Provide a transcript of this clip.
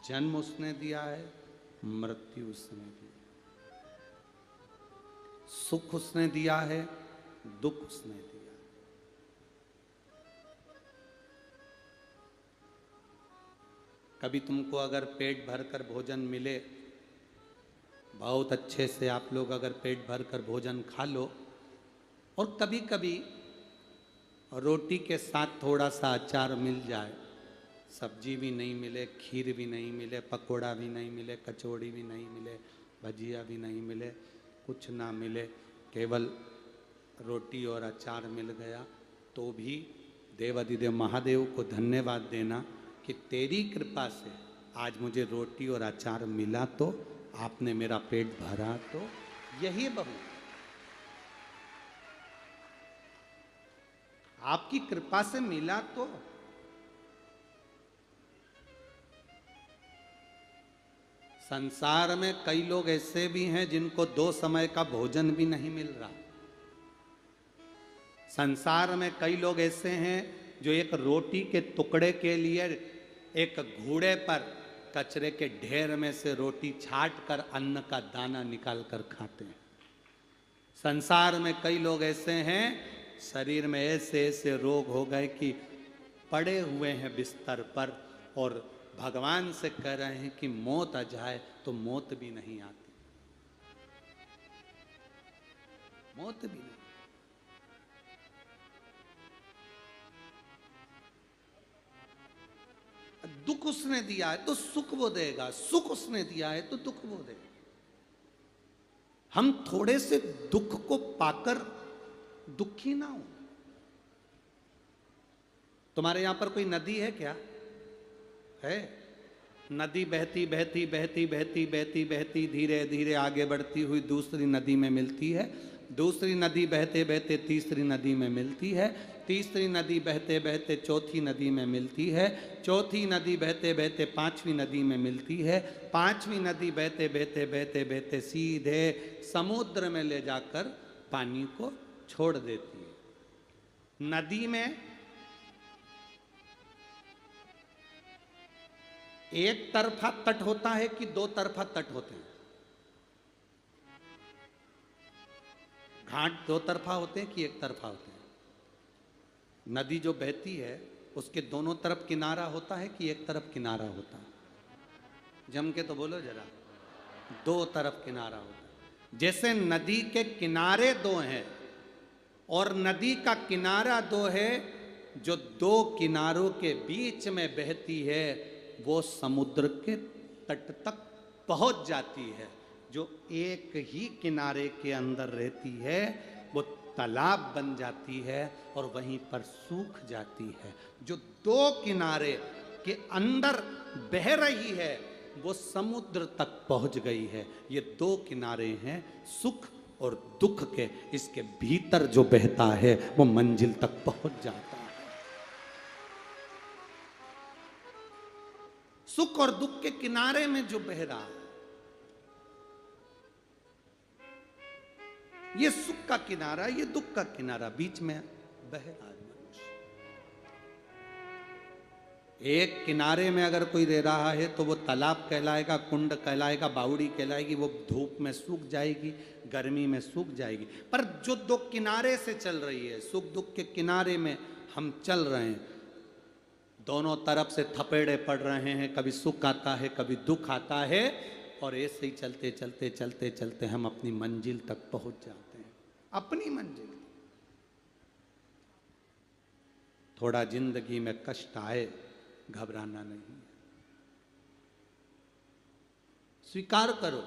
जन्म उसने दिया है, मृत्यु उसने दी, सुख उसने दिया है, दुख उसने दिया। कभी तुमको अगर पेट भरकर भोजन मिले, बहुत अच्छे से आप लोग अगर पेट भरकर भोजन खा लो, और कभी कभी रोटी के साथ थोड़ा सा अचार मिल जाए, सब्जी भी नहीं मिले, खीर भी नहीं मिले, पकोड़ा भी नहीं मिले, कचौड़ी भी नहीं मिले, भजिया भी नहीं मिले, कुछ ना मिले, केवल रोटी और अचार मिल गया, तो भी देवाधिदेव महादेव को धन्यवाद देना कि तेरी कृपा से आज मुझे रोटी और अचार मिला, तो आपने मेरा पेट भरा, तो यही बहु आपकी कृपा से मिला। तो संसार में कई लोग ऐसे भी हैं जिनको 2 समय का भोजन भी नहीं मिल रहा। संसार में कई लोग ऐसे हैं जो एक रोटी के टुकड़े के लिए एक घूड़े पर कचरे के ढेर में से रोटी छाट कर अन्न का दाना निकाल कर खाते हैं। संसार में कई लोग ऐसे हैं, शरीर में ऐसे ऐसे रोग हो गए कि पड़े हुए हैं बिस्तर पर और भगवान से कह रहे हैं कि मौत आ जाए तो मौत भी नहीं आती, मौत भी नहीं। दुख उसने दिया है तो सुख वो देगा, सुख उसने दिया है तो दुख वो देगा। हम थोड़े से दुख को पाकर दुखी ना हो। तुम्हारे यहां पर कोई नदी है क्या? है? नदी बहती बहती बहती बहती बहती बहती धीरे धीरे आगे बढ़ती हुई दूसरी नदी में मिलती है, दूसरी नदी बहते बहते तीसरी नदी में मिलती है, तीसरी नदी बहते बहते चौथी नदी में मिलती है, चौथी नदी बहते बहते पांचवी नदी में मिलती है, पांचवी नदी बहते बहते बहते बहते सीधे समुद्र में ले जाकर पानी को छोड़ देती है। नदी में एक तरफा तट होता है कि 2 तरफा तट होते हैं? घाट 2 तरफा होते हैं कि एक तरफा होते हैं? नदी जो बहती है उसके दोनों तरफ किनारा होता है कि एक तरफ किनारा होता है? जम के तो बोलो जरा। 2 तरफ किनारा होता है। जैसे नदी के किनारे 2 हैं और नदी का किनारा 2 है, जो 2 किनारों के बीच में बहती है वो समुद्र के तट तक पहुंच जाती है। जो एक ही किनारे के अंदर रहती है वो तालाब बन जाती है और वहीं पर सूख जाती है। जो 2 किनारे के अंदर बह रही है वो समुद्र तक पहुंच गई है। ये 2 किनारे हैं सुख और दुख के, इसके भीतर जो बहता है वो मंजिल तक पहुंच जाता है। सुख और दुख के किनारे में जो बह रहा है, ये सुख का किनारा, ये दुख का किनारा, बीच में बह रहा है मनुष्य। एक किनारे में अगर कोई रह रहा है तो वो तालाब कहलाएगा, कुंड कहलाएगा, बावड़ी कहलाएगी, वो धूप में सूख जाएगी, गर्मी में सूख जाएगी। पर जो 2 किनारे से चल रही है, सुख दुख के किनारे में हम चल रहे हैं, दोनों तरफ से थपेड़े पड़ रहे हैं, कभी सुख आता है कभी दुख आता है, और ऐसे ही चलते चलते चलते चलते हम अपनी मंजिल तक पहुंच जाते हैं, अपनी मंजिल। थोड़ा जिंदगी में कष्ट आए, घबराना नहीं, स्वीकार करो